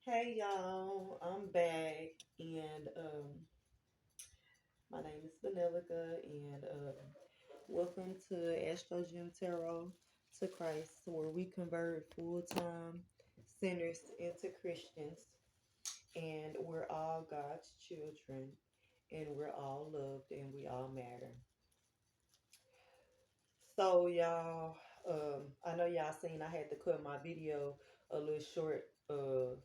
Hey y'all, I'm back and my name is Vanillica and welcome to Astrogen Tarot to Christ, where we convert full-time sinners into Christians, and we're all God's children, and we're all loved, and we all matter. So y'all, I know y'all seen I had to cut my video a little short. Uh,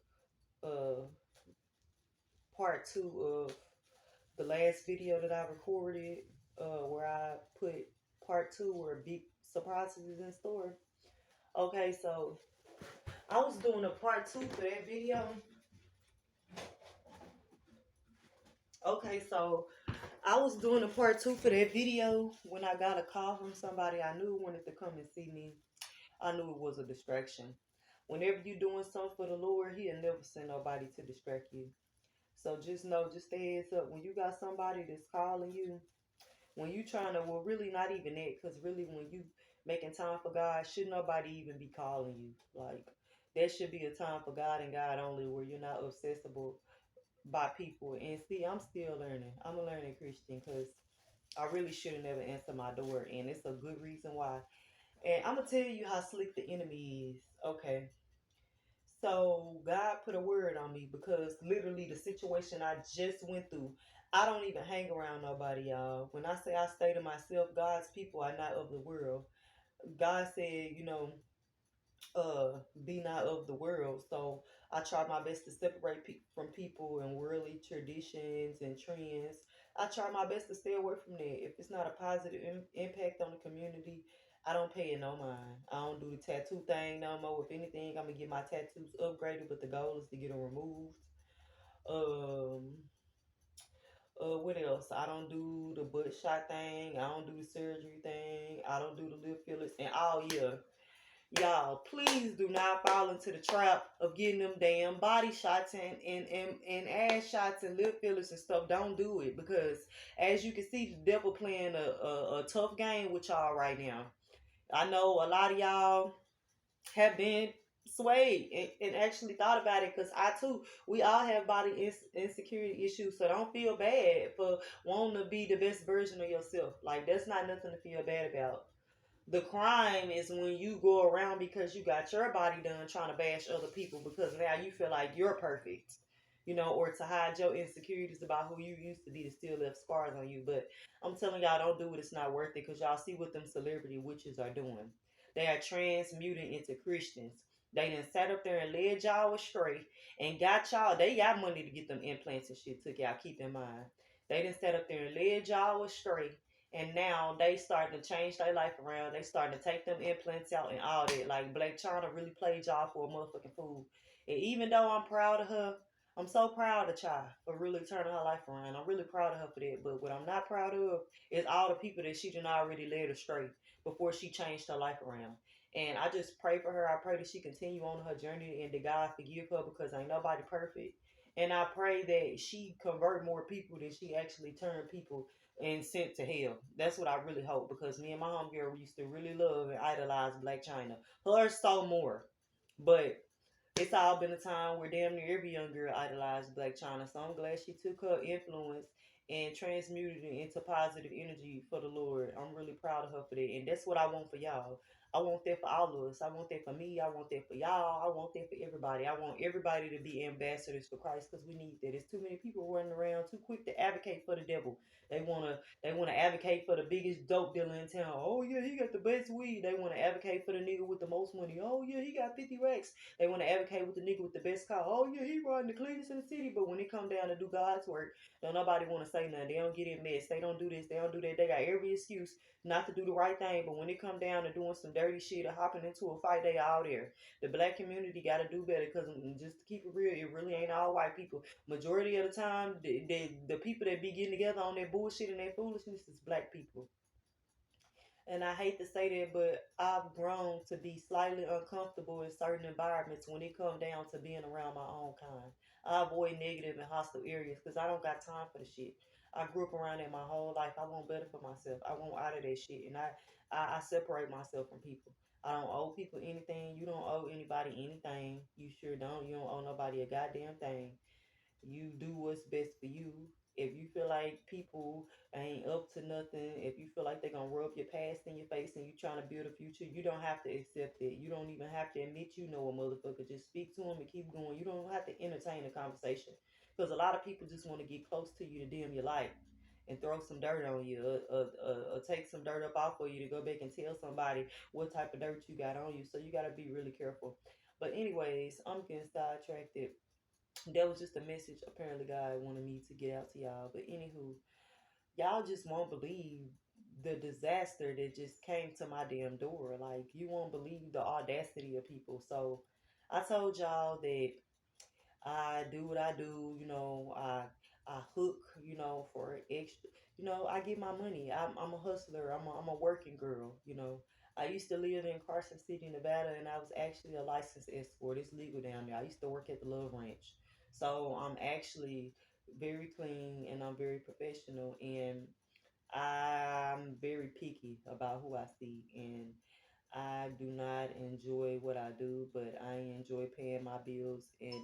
Part two of the last video that I recorded, where I put part two where big surprises is in store. Okay, so I was doing a part two for that video. Okay, so I was doing a part two for that video when I got a call from somebody I knew wanted to come and see me. I knew it was a distraction. Whenever you're doing something for the Lord, He'll never send nobody to distract you. So just know, just a heads up, when you got somebody that's calling you, when you trying to, well, really not even that, because really when you making time for God, should nobody even be calling you. Like, that should be a time for God and God only, where you're not accessible by people. And see, I'm still learning. I'm a learning Christian, because I really should have never answered my door, and it's a good reason why. And I'm gonna tell you how slick the enemy is. Okay, so God put a word on me, because literally the situation I just went through, I don't even hang around nobody, y'all. When I say I stay to myself, God's people are not of the world. God said, uh, be not of the world. So I try my best to separate from people and worldly traditions and trends. I try my best to stay away from that. If it's not a positive impact on the community, I don't pay it no mind. I don't do the tattoo thing no more. If anything, I'm gonna get my tattoos upgraded, but the goal is to get them removed. Um, what else? I don't do the butt shot thing. I don't do the surgery thing. I don't do the lip fillers. And oh yeah, y'all, please do not fall into the trap of getting them damn body shots and ass shots and lip fillers and stuff. Don't do it, because as you can see, the devil playing a tough game with y'all right now. I know a lot of y'all have been swayed and actually thought about it, because I too, we all have body insecurity issues, so don't feel bad for wanting to be the best version of yourself. Like, that's not nothing to feel bad about. The crime is when you go around because you got your body done trying to bash other people, because now you feel like you're perfect, or to hide your insecurities about who you used to be to still left scars on you. But I'm telling y'all, don't do it. It's not worth it, because y'all see what them celebrity witches are doing. They are transmuting into Christians. They done sat up there and led y'all astray and got y'all. They got money to get them implants and shit took out. Keep in mind. They done sat up there and led y'all astray, and now they starting to change their life around. They starting to take them implants out and all that. Like, Black China really played y'all for a motherfucking fool. And even though I'm proud of her, I'm so proud of Chai for really turning her life around. I'm really proud of her for that. But what I'm not proud of is all the people that she done already led astray before she changed her life around. And I just pray for her. I pray that she continue on her journey and that God forgive her, because ain't nobody perfect. And I pray that she convert more people than she actually turn people and sent to hell. That's what I really hope, because me and my homegirl used to really love and idolize Black China. Her so more. But it's all been a time where damn near every young girl idolized Black China. So I'm glad she took her influence and transmuted it into positive energy for the Lord. I'm really proud of her for that. And that's what I want for y'all. I want that for all of us. I want that for me. I want that for y'all. I want that for everybody. I want everybody to be ambassadors for Christ, because we need that. There's too many people running around too quick to advocate for the devil. They wanna advocate for the biggest dope dealer in town. Oh yeah, he got the best weed. They wanna advocate for the nigga with the most money. Oh yeah, he got 50 racks. They want to advocate with the nigga with the best car. Oh yeah, he riding the cleanest in the city. But when it come down to do God's work, don't nobody want to say nothing. They don't get in mess. They don't do this. They don't do that. They got every excuse not to do the right thing. But when it come down to doing some dirty shit or hopping into a fight, they all there. The black community got to do better, because just to keep it real, it really ain't all white people. Majority of the time, the people that be getting together on their bullshit and their foolishness is black people. And I hate to say that, but I've grown to be slightly uncomfortable in certain environments when it comes down to being around my own kind. I avoid negative and hostile areas, because I don't got time for the shit. I grew up around it my whole life. I want better for myself. I want out of that shit. And I separate myself from people. I don't owe people anything. You don't owe anybody anything. You sure don't. You don't owe nobody a goddamn thing. You do what's best for you. If you feel like people ain't up to nothing, if you feel like they're gonna rub your past in your face and you trying to build a future, you don't have to accept it. You don't even have to admit you know a motherfucker. Just speak to them and keep going. You don't have to entertain a conversation because a lot of people just want to get close to you to dim your light and throw some dirt on you, or take some dirt up off of you to go back and tell somebody what type of dirt you got on you. So you got to be really careful. But anyways, I'm getting sidetracked. That was just a message apparently God wanted me to get out to y'all. But anywho, y'all just won't believe the disaster that just came to my damn door. Like, you won't believe the audacity of people. So I told y'all that I do what I do, I hook, for extra, I get my money. I'm a hustler. I'm a working girl, I used to live in Carson City, Nevada, and I was actually a licensed escort. It's legal down there. I used to work at the Love Ranch. So I'm actually very clean and I'm very professional, and I'm very picky about who I see, and I do not enjoy what I do, but I enjoy paying my bills and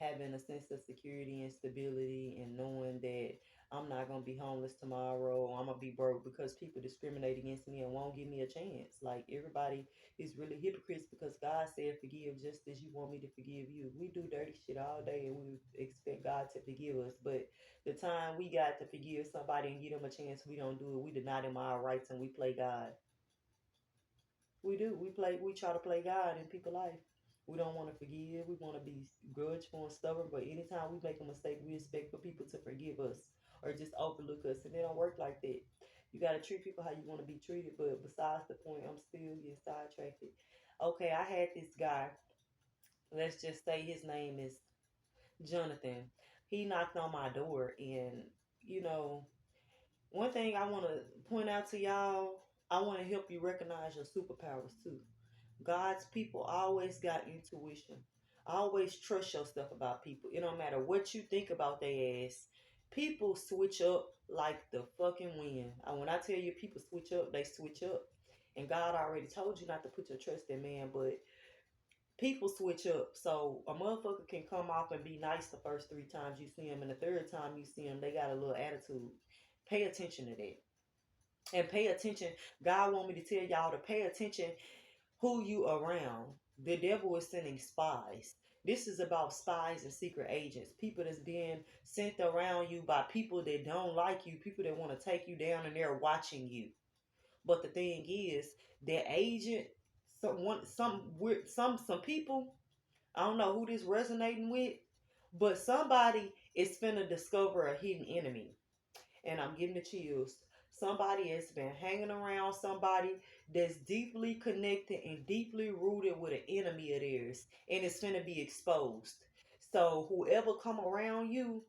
having a sense of security and stability and knowing that I'm not going to be homeless tomorrow or I'm going to be broke because people discriminate against me and won't give me a chance. Like, everybody is really hypocrites because God said forgive just as you want me to forgive you. We do dirty shit all day and we expect God to forgive us, but the time we got to forgive somebody and give them a chance, we don't do it. We deny them our rights and we play God. We do. We try to play God in people's life. We don't want to forgive. We want to be grudgeful and stubborn. But anytime we make a mistake, we expect for people to forgive us or just overlook us. And they don't work like that. You got to treat people how you want to be treated. But besides the point, I'm still getting sidetracked. Okay, I had this guy. Let's just say his name is Jonathan. He knocked on my door. And, you know, one thing I want to point out to y'all, I want to help you recognize your superpowers too. God's people always got intuition. Always trust your stuff about people. It don't matter what you think about their ass. People switch up like the fucking wind. When I tell you people switch up, they switch up. And God already told you not to put your trust in man, but people switch up. So a motherfucker can come off and be nice the first 3 times you see him, and the third time you see him, they got a little attitude. Pay attention to that. And pay attention. God want me to tell y'all to pay attention who you around. The devil is sending spies. This is about spies and secret agents, people that's being sent around you by people that don't like you, people that want to take you down, and they're watching you. But the thing is, that agent, some people, I don't know who this resonating with, but somebody is finna discover a hidden enemy, and I'm getting the chills. Somebody has been hanging around somebody that's deeply connected and deeply rooted with an enemy of theirs, and it's finna be exposed. So whoever come around you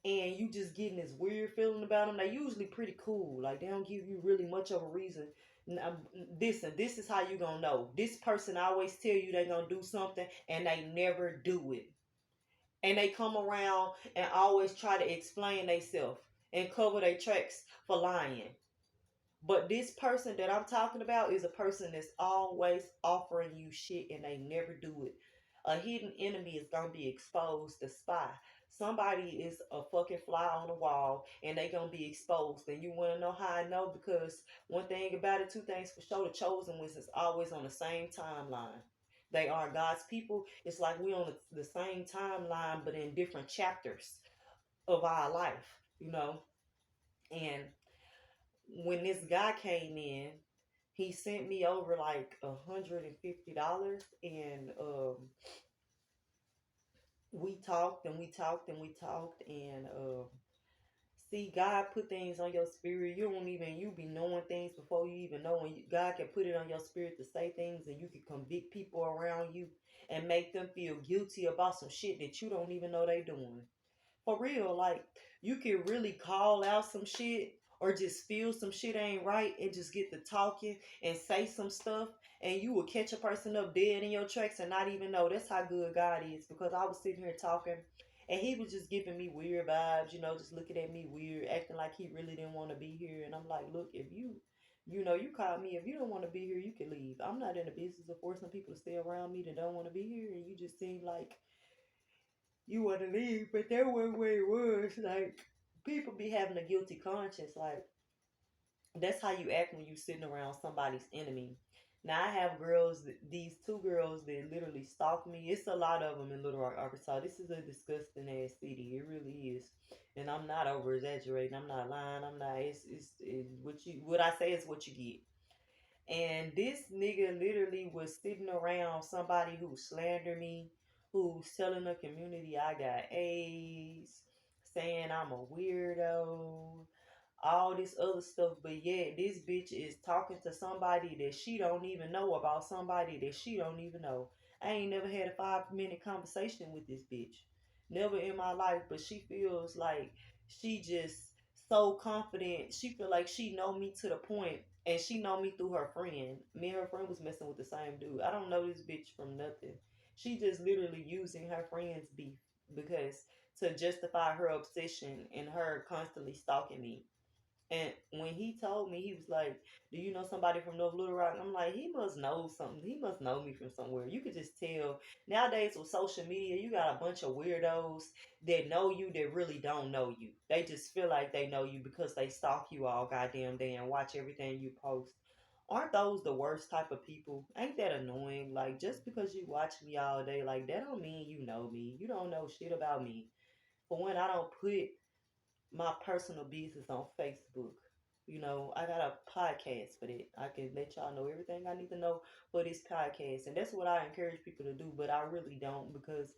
and you just getting this weird feeling about them, they usually pretty cool. Like, they don't give you really much of a reason. Now, listen, this is how you gonna know. This person always tell you they gonna do something and they never do it, and they come around and always try to explain themselves and cover their tracks for lying. But this person that I'm talking about is a person that's always offering you shit and they never do it. A hidden enemy is gonna be exposed. The spy. Somebody is a fucking fly on the wall and they gonna be exposed. And you wanna know how I know? Because one thing about it, two things for sure, the chosen ones is always on the same timeline. They are God's people. It's like we on the same timeline, but in different chapters of our life, And when this guy came in, he sent me over like $150, and we talked and we talked and we talked, and see, God put things on your spirit. You be knowing things before you even know. And God can put it on your spirit to say things, and you can convict people around you and make them feel guilty about some shit that you don't even know they doing. For real, like, you can really call out some shit or just feel some shit ain't right and just get to talking and say some stuff, and you will catch a person up dead in your tracks and not even know. That's how good God is, because I was sitting here talking and he was just giving me weird vibes, just looking at me weird, acting like he really didn't want to be here. And I'm like, look, if you You know, you called me. If you don't want to be here, you can leave. I'm not in the business of forcing people to stay around me that don't want to be here. And you just seem like you want to leave, but that wasn't what it was. Like, people be having a guilty conscience. Like, that's how you act when you sitting around somebody's enemy. Now I have girls, these two girls that literally stalk me. It's a lot of them in Little Rock, Arkansas. This is a disgusting ass city. It really is, and I'm not over exaggerating. I'm not lying. I'm not. It's what I say is what you get. And this nigga literally was sitting around somebody who slandered me, who's telling the community I got AIDS, saying I'm a weirdo, all this other stuff, but yet this bitch is talking to somebody that she don't even know about somebody that she don't even know. I ain't never had a 5 minute conversation with this bitch. Never in my life, but she feels like she just so confident. She feel like she know me to the point, and she know me through her friend. Me and her friend was messing with the same dude. I don't know this bitch from nothing. She just literally using her friend's beef because to justify her obsession and her constantly stalking me. And when he told me, he was like, "Do you know somebody from North Little Rock?" I'm like, he must know something. He must know me from somewhere. You could just tell. Nowadays with social media, you got a bunch of weirdos that know you that really don't know you. They just feel like they know you because they stalk you all goddamn day and watch everything you post. Aren't those the worst type of people? Ain't that annoying? Like, just because you watch me all day, like, that don't mean you know me. You don't know shit about me. For one, I don't put my personal business on Facebook. You know, I got a podcast for that. I can let y'all know everything I need to know for this podcast. And that's what I encourage people to do, but I really don't because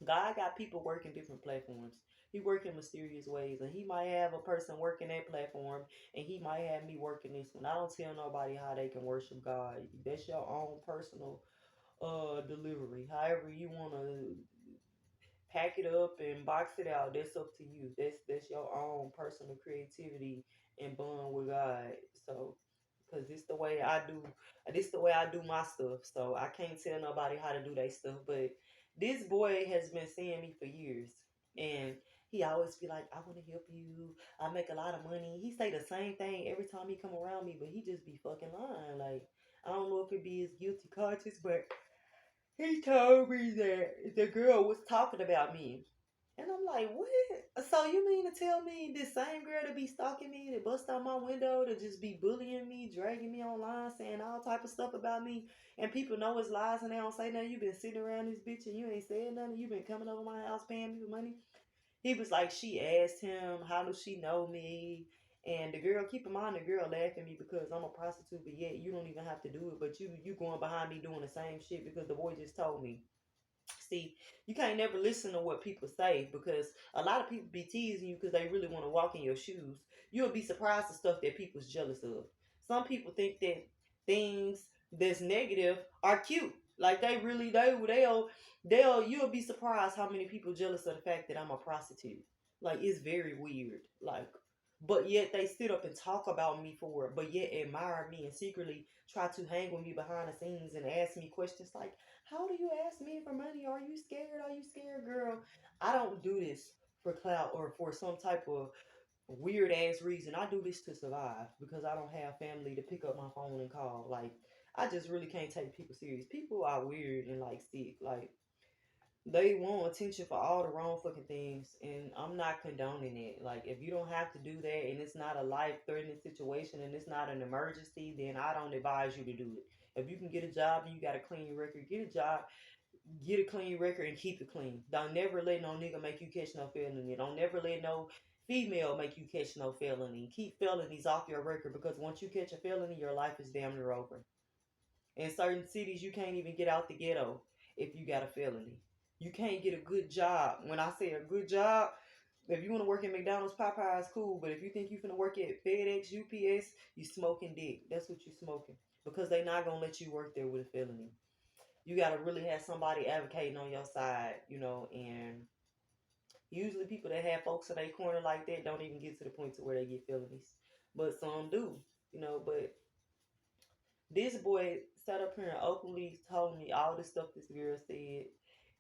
God got people working different platforms. He work in mysterious ways, and he might have a person working that platform, and he might have me working this one. I don't tell nobody how they can worship God. That's your own personal delivery. However you wanna pack it up and box it out. That's up to you. That's your own personal creativity and bond with God. So, cause this the way I do my stuff. So I can't tell nobody how to do their stuff. But this boy has been seeing me for years, and he always be like, "I want to help you. I make a lot of money." He say the same thing every time he come around me, but he just be fucking lying. Like, I don't know if it be his guilty conscience, but he told me that the girl was talking about me. And I'm like, what? So you mean to tell me this same girl to be stalking me, to bust out my window, to just be bullying me, dragging me online, saying all type of stuff about me, and people know it's lies and they don't say nothing? You been sitting around this bitch and you ain't saying nothing. You been coming over my house paying me for money. He was like, she asked him, how does she know me? And the girl, keep in mind, the girl laughed at me because I'm a prostitute, but yet you don't even have to do it. But you going behind me doing the same shit because the boy just told me. See, you can't never listen to what people say because a lot of people be teasing you because they really want to walk in your shoes. You'll be surprised at stuff that people's jealous of. Some people think that things that's negative are cute. Like they'll you'll be surprised how many people jealous of the fact that I'm a prostitute. Like, it's very weird. Like, but yet they sit up and talk about me for it, but yet admire me and secretly try to hang with me behind the scenes and ask me questions like, how do you ask me for money? Are you scared? Are you scared, girl? I don't do this for clout or for some type of weird ass reason. I do this to survive because I don't have family to pick up my phone and call. Like, I just really can't take people serious. People are weird and like sick. Like, they want attention for all the wrong fucking things, and I'm not condoning it. Like, if you don't have to do that and it's not a life-threatening situation and it's not an emergency, then I don't advise you to do it. If you can get a job and you got a clean record, get a job, get a clean record, and keep it clean. Don't never let no nigga make you catch no felony. Don't never let no female make you catch no felony. Keep felonies off your record because once you catch a felony, your life is damn near over. In certain cities, you can't even get out the ghetto if you got a felony. You can't get a good job. When I say a good job, if you want to work at McDonald's, Popeyes, cool. But if you think you're going to work at FedEx, UPS, you smoking dick. That's what you smoking. Because they not going to let you work there with a felony. You got to really have somebody advocating on your side, you know, and usually people that have folks in their corner like that don't even get to the point to where they get felonies. But some do, you know, but this boy sat up here and openly told me all the stuff this girl said.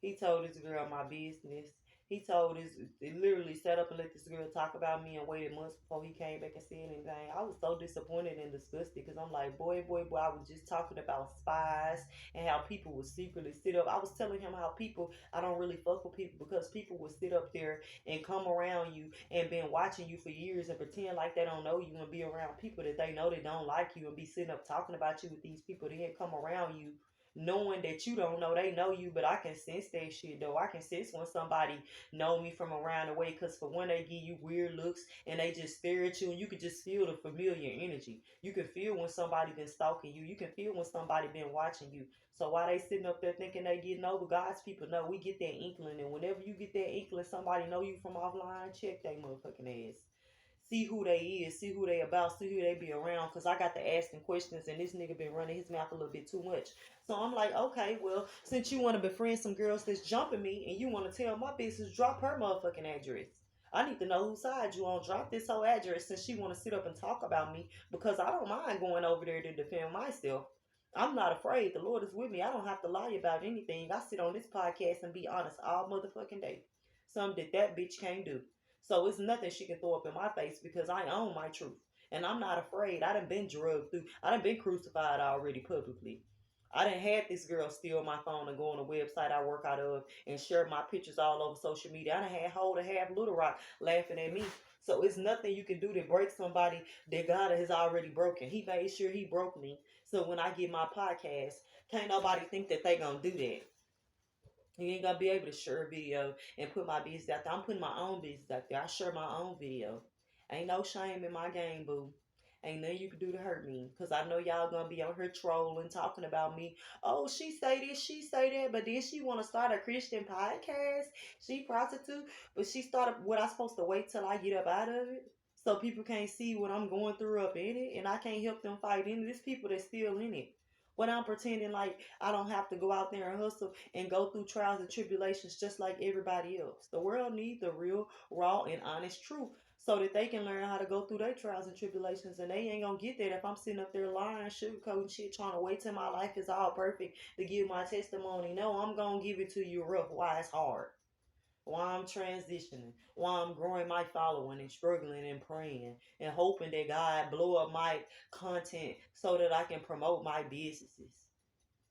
He told this girl my business. He told this, they literally sat up and let this girl talk about me and waited months before he came back and said anything. I was so disappointed and disgusted because I'm like, boy, I was just talking about spies and how people would secretly sit up. I was telling him how people, I don't really fuck with people because people would sit up there and come around you and been watching you for years and pretend like they don't know you and be around people that they know they don't like you and be sitting up talking about you with these people. Then come around you knowing that you don't know they know you, but I can sense that shit though. I can sense when somebody know me from around the way, because for one, they give you weird looks and they just stare at you and you can just feel the familiar energy. You can feel when somebody been stalking you. You can feel when somebody been watching you. So while they sitting up there thinking they getting over, God's people know we get that inkling, and whenever you get that inkling somebody know you from offline, check that motherfucking ass. See who they is, see who they about, see who they be around. Cause I got to asking questions and this nigga been running his mouth a little bit too much. So I'm like, okay, well, since you want to befriend some girls that's jumping me and you want to tell my business, drop her motherfucking address. I need to know whose side you on. Drop this whole address since she want to sit up and talk about me, because I don't mind going over there to defend myself. I'm not afraid. The Lord is with me. I don't have to lie about anything. I sit on this podcast and be honest all motherfucking day. Something that bitch can't do. So it's nothing she can throw up in my face because I own my truth. And I'm not afraid. I done been drugged through. I done been crucified already publicly. I done had this girl steal my phone and go on a website I work out of and share my pictures all over social media. I done had Hold and Half Little Rock laughing at me. So it's nothing you can do to break somebody that God has already broken. He made sure he broke me. So when I get my podcast, can't nobody think that they gonna do that. You ain't gonna be able to share a video and put my business out there. I'm putting my own business out there. I share my own video. Ain't no shame in my game, boo. Ain't nothing you can do to hurt me. Because I know y'all gonna be on here trolling, talking about me. Oh, she say this, she say that. But then she want to start a Christian podcast. She prostitute. But she started, what I supposed to wait till I get up out of it? So people can't see what I'm going through up in it. And I can't help them fight in it. There's people that's still in it. But I'm pretending like I don't have to go out there and hustle and go through trials and tribulations just like everybody else. The world needs the real, raw, and honest truth so that they can learn how to go through their trials and tribulations. And they ain't gonna get that if I'm sitting up there lying, sugarcoating shit, trying to wait till my life is all perfect to give my testimony. No, I'm gonna give it to you rough, why it's hard. While I'm transitioning, while I'm growing my following and struggling and praying and hoping that God blow up my content so that I can promote my businesses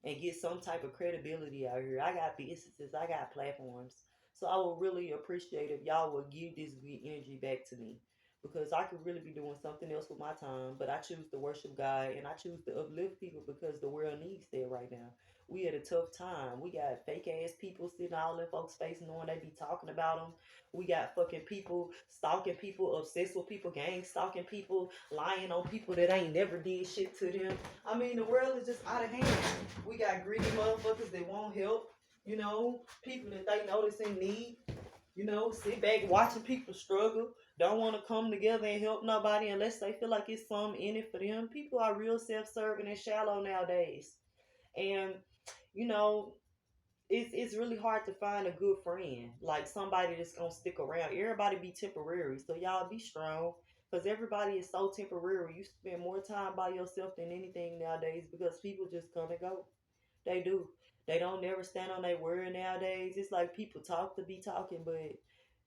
and get some type of credibility out here. I got businesses, I got platforms. So I would really appreciate if y'all would give this good energy back to me, because I could really be doing something else with my time, but I choose to worship God and I choose to uplift people because the world needs that right now. We at a tough time. We got fake ass people sitting all in folks' face knowing they be talking about them. We got fucking people stalking people, obsessed with people, gang stalking people, lying on people that ain't never did shit to them. I mean, the world is just out of hand. We got greedy motherfuckers that won't help. People that they notice in need. Sit back watching people struggle. Don't want to come together and help nobody unless they feel like it's something in it for them. People are real self-serving and shallow nowadays. And, you know, it's really hard to find a good friend, like somebody that's gonna stick around. Everybody be temporary, so y'all be strong, because everybody is so temporary. You spend more time by yourself than anything nowadays because people just come and go. They do. They don't never stand on their word nowadays. It's like people talk to be talking, but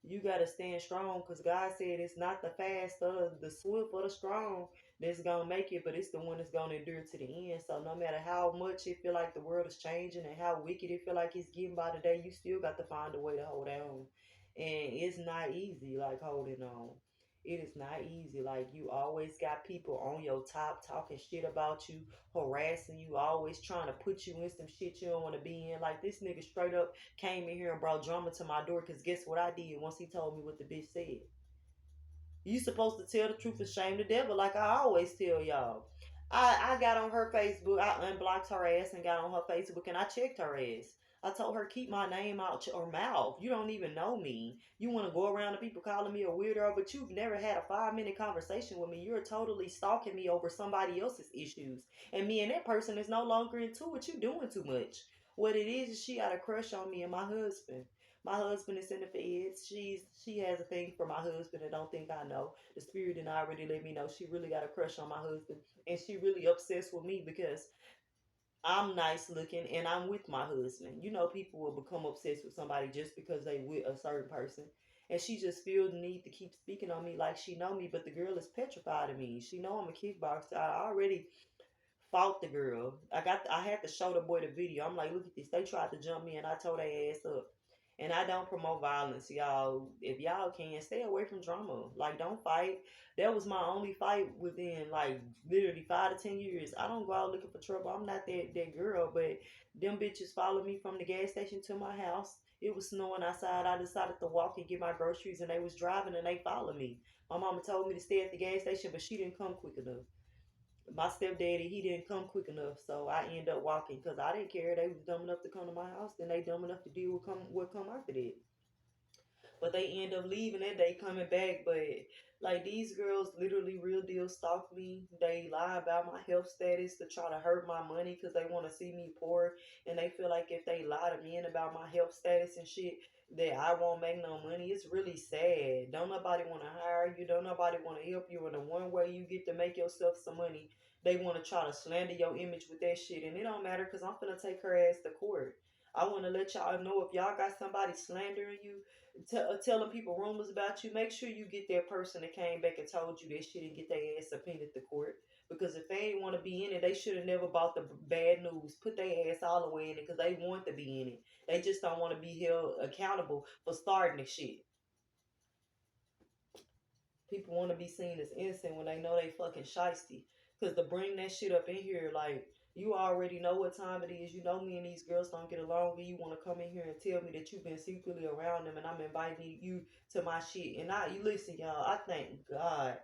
you gotta stand strong, because God said it's not the fast or the swift or the strong that's gonna make it, but it's the one that's gonna endure to the end. So no matter how much it feel like the world is changing and how wicked it feel like it's getting by the day, you still got to find a way to hold on. And it's not easy, like holding on. It is not easy. Like, you always got people on your top talking shit about you, harassing you, always trying to put you in some shit you don't want to be in. Like, this nigga straight up came in here and brought drama to my door, because guess what I did once he told me what the bitch said? You supposed to tell the truth and shame the devil, like I always tell y'all. I got on her Facebook. I unblocked her ass and got on her Facebook and I checked her ass. I told her, keep my name out your mouth. You don't even know me. You want to go around to people calling me a weirdo, but you've never had a 5-minute conversation with me. You're totally stalking me over somebody else's issues. And me and that person is no longer into it. You doing too much. What it is she got a crush on me and my husband. My husband is in the feds. She has a thing for my husband and don't think I know. The spirit and I already let me know she really got a crush on my husband. And she really obsessed with me because I'm nice looking and I'm with my husband. You know, people will become obsessed with somebody just because they with a certain person. And she just feel the need to keep speaking on me like she know me, but the girl is petrified of me. She know I'm a kickboxer. I already fought the girl. I had to show the boy the video. I'm like, look at this. They tried to jump me and I told their ass up. And I don't promote violence, y'all. If y'all can, stay away from drama. Like, don't fight. That was my only fight within, like, literally 5 to 10 years. I don't go out looking for trouble. I'm not that girl, but them bitches followed me from the gas station to my house. It was snowing outside. I decided to walk and get my groceries, and they was driving, and they followed me. My mama told me to stay at the gas station, but she didn't come quick enough. My stepdaddy, he didn't come quick enough, so I ended up walking because I didn't care. They was dumb enough to come to my house, then they dumb enough to deal with what come after that. But they end up leaving that day, coming back. But like, these girls literally real deal stalk me. They lie about my health status to try to hurt my money because they want to see me poor, and they feel like if they lie to men about my health status and shit, that I won't make no money. It's really sad. Don't nobody want to hire you. Don't nobody want to help you. And the one way you get to make yourself some money, they want to try to slander your image with that shit. And it don't matter because I'm finna take her ass to court. I want to let y'all know, if y'all got somebody slandering you, telling people rumors about you, make sure you get that person that came back and told you that shit and get their ass subpoenaed to court. Because if they ain't want to be in it, they should have never bought the bad news. Put their ass all the way in it because they want to be in it. They just don't want to be held accountable for starting the shit. People want to be seen as innocent when they know they fucking shisty. Because to bring that shit up in here, like, you already know what time it is. You know me and these girls don't get along, and you want to come in here and tell me that you've been secretly around them, and I'm inviting you to my shit. And you listen, y'all. I thank God.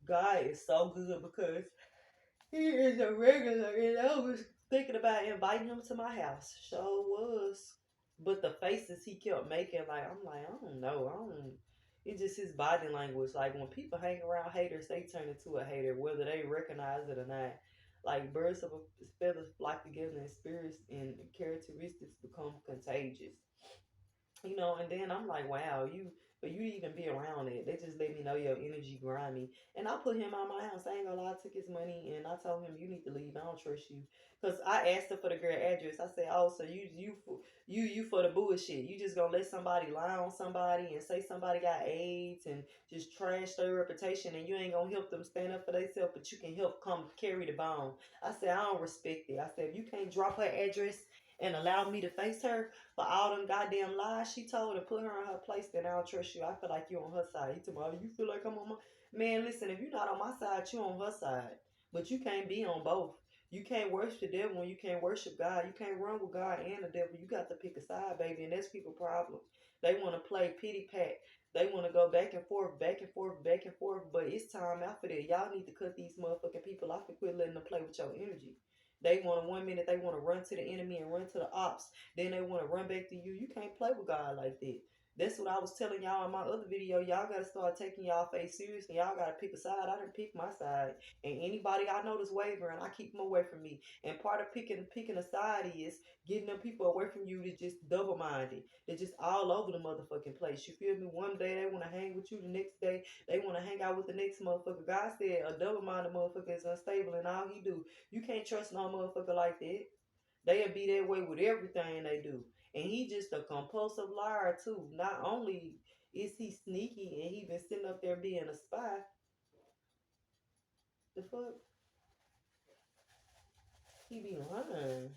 God is so good because he is a regular, and I was thinking about inviting him to my house. Sure was. But the faces he kept making, like, I'm like, I don't know. I don't. It's just his body language. Like, when people hang around haters, they turn into a hater, whether they recognize it or not. Like, birds of a feather flock together, and spirits and characteristics become contagious. And then I'm like, wow, but you even be around it. They just let me know your energy grimy. And I put him out my house. I ain't gonna lie, I took his money and I told him, you need to leave. I don't trust you. Cause I asked her for the girl address. I said, oh, so you for the bullshit. You just gonna let somebody lie on somebody and say somebody got AIDS and just trash their reputation, and you ain't gonna help them stand up for themselves, but you can help come carry the bone. I said, I don't respect it. I said, if you can't drop her address and allow me to face her for all them goddamn lies she told and put her in her place, then I don't trust you. I feel like you on her side. He told me, oh, you feel like I'm on my... Man, listen, if you're not on my side, you on her side. But you can't be on both. You can't worship the devil when you can't worship God. You can't run with God and the devil. You got to pick a side, baby, and that's people's problem. They want to play pity pat. They want to go back and forth, back and forth, back and forth. But it's time out for that. Y'all need to cut these motherfucking people off and quit letting them play with your energy. They want to 1 minute they want to run to the enemy and run to the ops. Then they want to run back to you. You can't play with God like that. That's what I was telling y'all in my other video. Y'all got to start taking y'all faith seriously. Y'all got to pick a side. I didn't pick my side. And anybody I know that's wavering, I keep them away from me. And part of picking a side is getting them people away from you that just double-minded. They're just all over the motherfucking place. You feel me? One day they want to hang with you. The next day they want to hang out with the next motherfucker. God said a double-minded motherfucker is unstable in all he do. You can't trust no motherfucker like that. They'll be that way with everything they do. And he just a compulsive liar too. Not only is he sneaky and he been sitting up there being a spy, the fuck? He be lying.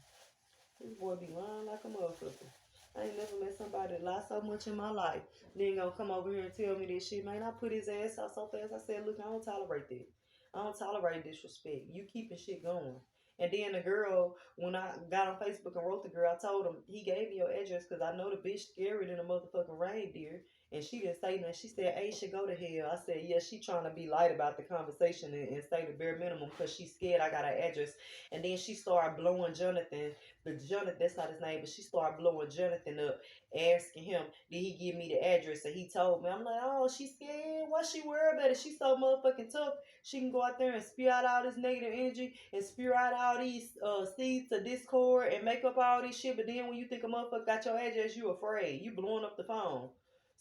This boy be lying like a motherfucker. I ain't never met somebody that lie so much in my life. Then gonna come over here and tell me this shit, man. I put his ass out so fast. I said, look, I don't tolerate that. I don't tolerate disrespect. You keeping shit going. And then the girl, when I got on Facebook and wrote the girl, I told him, he gave me your address because I know the bitch scarier than a motherfucking reindeer. And she didn't say nothing. She said, "A should go to hell." I said, yeah, she trying to be light about the conversation and say the bare minimum because she's scared I got her address. And then she started blowing Jonathan, that's not his name, but she started blowing Jonathan up, asking him, did he give me the address? And he told me. I'm like, oh, she's scared. Why she worried about it? She's so motherfucking tough. She can go out there and spew out all this negative energy and spew out all these seeds of discord and make up all this shit. But then when you think a motherfucker got your address, you afraid. You blowing up the phone.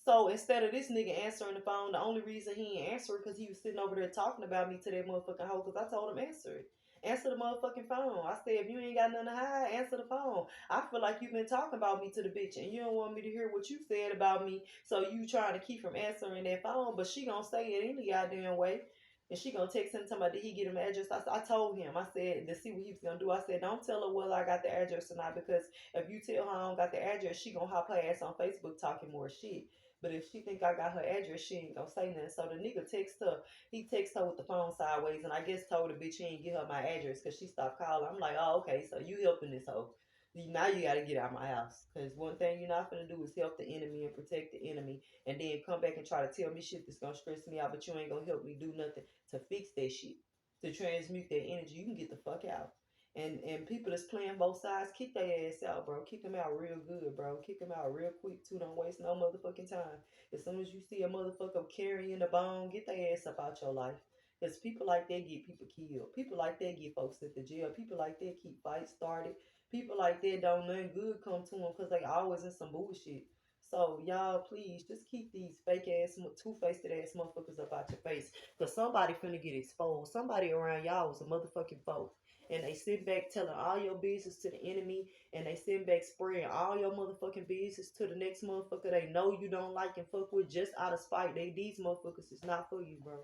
So instead of this nigga answering the phone, the only reason he ain't answering because he was sitting over there talking about me to that motherfucking hoe because I told him answer it. Answer the motherfucking phone. I said, if you ain't got nothing to hide, answer the phone. I feel like you've been talking about me to the bitch and you don't want me to hear what you said about me. So you trying to keep from answering that phone, but she gonna say it any goddamn way. And she gonna text him talking about did he get him the address? I told him, I said to see what he was gonna do. I said, don't tell her whether I got the address or not, because if you tell her I don't got the address, she gonna hop her ass on Facebook talking more shit. But if she think I got her address, she ain't gonna say nothing. So the nigga text her. He texted her with the phone sideways, and I guess told the bitch he ain't get her my address because she stopped calling. I'm like, oh, okay, so you helping this hoe. Now you gotta get out of my house. Because one thing you're not gonna do is help the enemy and protect the enemy, and then come back and try to tell me shit that's gonna stress me out, but you ain't gonna help me do nothing to fix that shit, to transmute that energy. You can get the fuck out. And people that's playing both sides, kick their ass out, bro. Kick them out real good, bro. Kick them out real quick, too. Don't waste no motherfucking time. As soon as you see a motherfucker carrying a bone, get their ass up out your life. Because people like that get people killed. People like that get folks sent to jail. People like that keep fights started. People like that don't nothing good come to them because they always in some bullshit. So y'all, please just keep these fake ass, two-faced ass motherfuckers up out your face. Because somebody finna get exposed. Somebody around y'all was a motherfucking foe. And they sit back telling all your business to the enemy, and they sit back spreading all your motherfucking business to the next motherfucker they know you don't like and fuck with just out of spite. These motherfuckers is not for you, bro.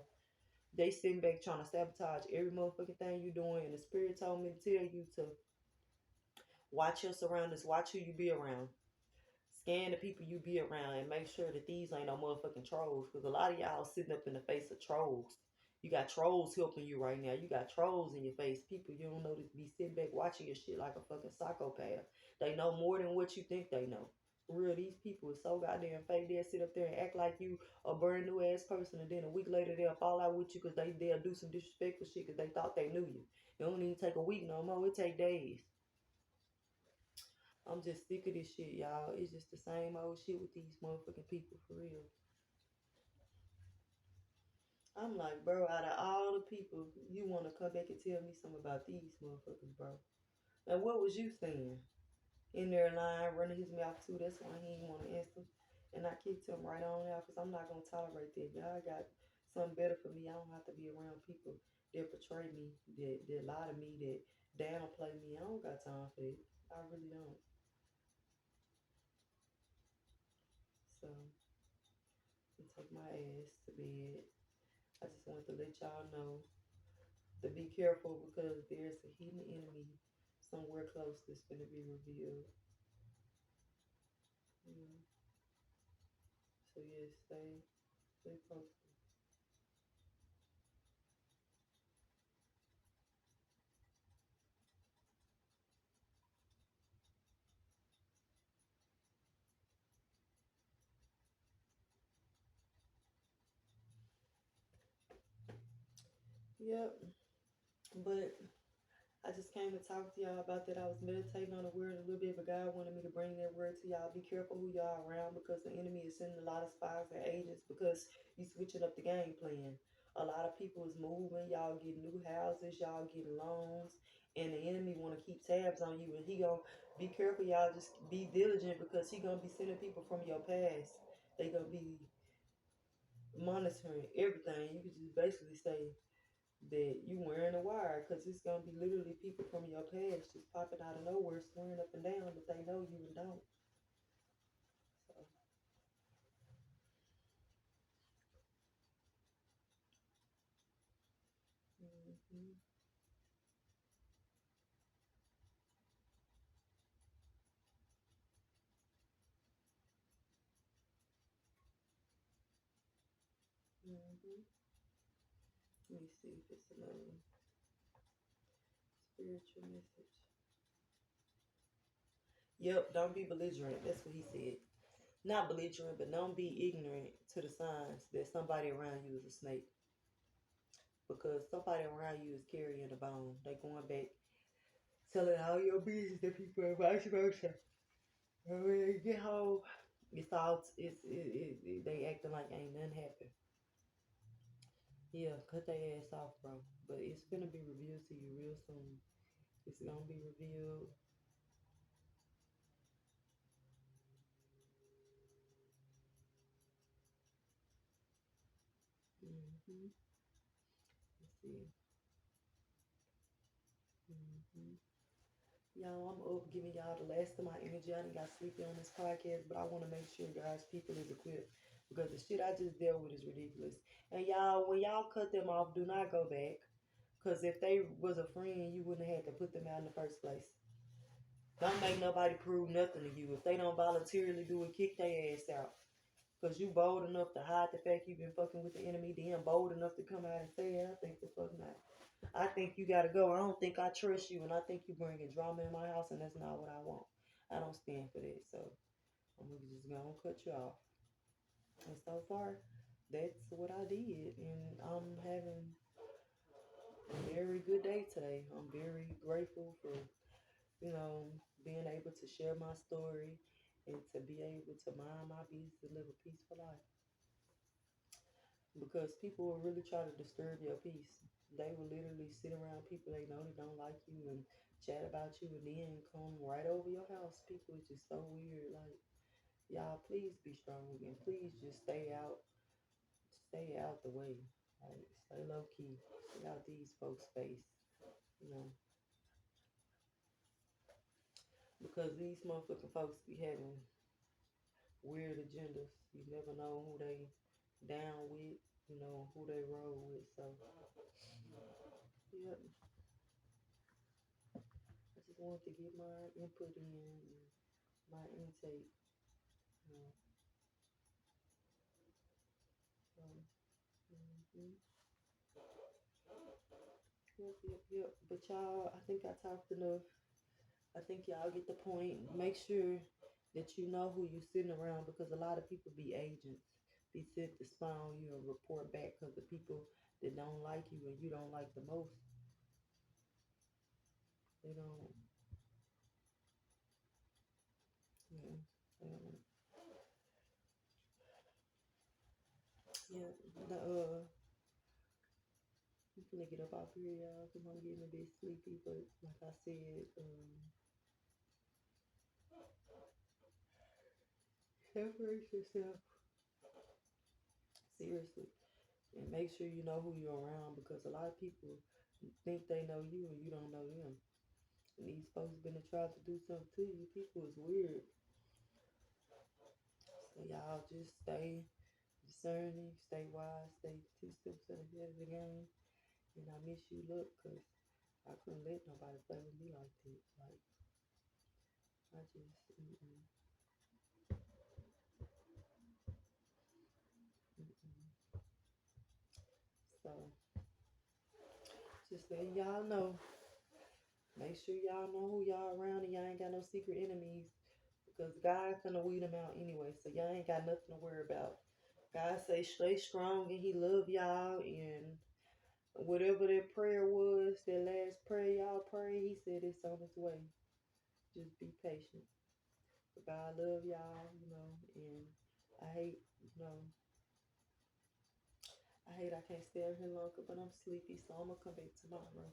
They sitting back trying to sabotage every motherfucking thing you doing, and the spirit told me to tell you to watch your surroundings, watch who you be around. Scan the people you be around and make sure that these ain't no motherfucking trolls. Because a lot of y'all sitting up in the face of trolls. You got trolls helping you right now. You got trolls in your face. People you don't know to be sitting back watching your shit like a fucking psychopath. They know more than what you think they know. For real, these people are so goddamn fake. They'll sit up there and act like you a brand new ass person, and then a week later they'll fall out with you because they'll do some disrespectful shit because they thought they knew you. It don't even take a week no more. It take days. I'm just sick of this shit, y'all. It's just the same old shit with these motherfucking people, for real. I'm like, bro, out of all the people, you want to come back and tell me something about these motherfuckers, bro. And what was you saying? In there lying, running his mouth too. That's why he didn't want to answer. And I kicked him right on out because I'm not going to tolerate that. Y'all got something better for me. I don't have to be around people that betray me, that lie to me, that downplay me. I don't got time for it. I really don't. So, I take my ass to bed. I just want to let y'all know to be careful because there's a hidden enemy somewhere close that's going to be revealed. Yeah. So yeah, stay posted. Yep. But I just came to talk to y'all about that. I was meditating on the word a little bit, but God wanted me to bring that word to y'all. Be careful who y'all around because the enemy is sending a lot of spies and agents because you switching up the game plan. A lot of people is moving. Y'all getting new houses. Y'all getting loans. And the enemy want to keep tabs on you. And he going to be careful, y'all. Just be diligent because he going to be sending people from your past. They going to be monitoring everything. You could just basically say, that you wearing a wire because it's gonna be literally people from your past just popping out of nowhere, swearing up and down that they know you and don't. So, mm-hmm, mm-hmm. Let me see if it's another spiritual message. Yep, don't be belligerent. That's what he said. Not belligerent, but don't be ignorant to the signs that somebody around you is a snake. Because somebody around you is carrying a bone. They going back telling all your business to people and vice versa. And when they get home, it's all they acting like ain't nothing happened. Yeah, cut their ass off, bro. But it's gonna be revealed to you real soon. It's gonna be revealed. Mm-hmm. Let's see. Hmm. Y'all, I'm up giving y'all the last of my energy. I done got sleepy on this podcast, but I want to make sure, guys, people is equipped because the shit I just dealt with is ridiculous. And y'all, when y'all cut them off, do not go back. Because if they was a friend, you wouldn't have had to put them out in the first place. Don't make nobody prove nothing to you. If they don't voluntarily do it, kick their ass out. Because you bold enough to hide the fact you've been fucking with the enemy, then bold enough to come out and say it. I think the fuck not. I think you gotta go. I don't think I trust you, and I think you bringing drama in my house, and that's not what I want. I don't stand for that. So I'm just gonna cut you off. And so far, that's what I did, and I'm having a very good day today. I'm very grateful for being able to share my story and to be able to mind my business and live a peaceful life. Because people will really try to disturb your peace. They will literally sit around people they know that don't like you and chat about you and then come right over your house. People is just so weird. Like, y'all, please be strong and please just stay out the way. Like, stay low key. Stay out these folks' face. You know, because these motherfucking folks be having weird agendas. You never know who they down with, who they roll with. So, yeah, I just wanted to get my input in and my intake. You know, so, hmm yep. But y'all, I think I talked enough. I think y'all get the point. Make sure that you know who you sitting around because a lot of people be agents. Be sent to spy on you and report back because the people that don't like you and you don't like the most, they don't, you know, they don't. Yeah, I'm gonna get up off here, y'all, because I'm getting a bit sleepy. But like I said, separate yourself seriously and make sure you know who you're around because a lot of people think they know you and you don't know them. And these folks gonna try to do something to you. People is weird. So y'all just stay discerning, stay wise, stay 2 steps ahead of the game. And I miss you, look, because I couldn't let nobody play with me like that. Like, I just, mm-mm. So, just letting y'all know. Make sure y'all know who y'all around and y'all ain't got no secret enemies because God gonna weed them out anyway. So y'all ain't got nothing to worry about. God say stay strong and He love y'all and whatever that prayer was, that last prayer y'all pray, He said it's on its way. Just be patient. But God love y'all, and I hate, you know, I can't stay out here longer, but I'm sleepy, so I'm gonna come back tomorrow.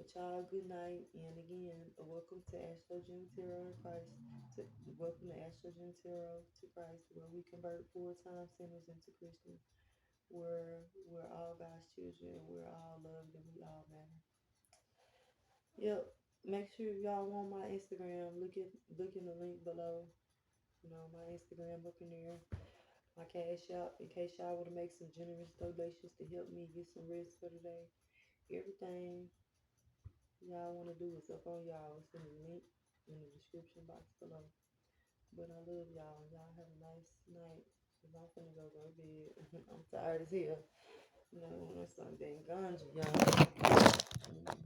But y'all, good night, and again, welcome to Astro Gym Tarot in Christ. Welcome to Astro Gym Tarot to Christ, where we convert full-time sinners into Christians, where we're all God's children, and we're all loved, and we all matter. Yep. Make sure y'all want my Instagram. Look in the link below. My Instagram up in there. My cash out in case y'all want to make some generous donations to help me get some rest for today. Everything y'all want to do is up on y'all. It's in the link in the description box below. But I love y'all. Y'all have a nice night. Cause I'm finna go to bed. I'm tired as hell. When it's Sunday and ganja, y'all.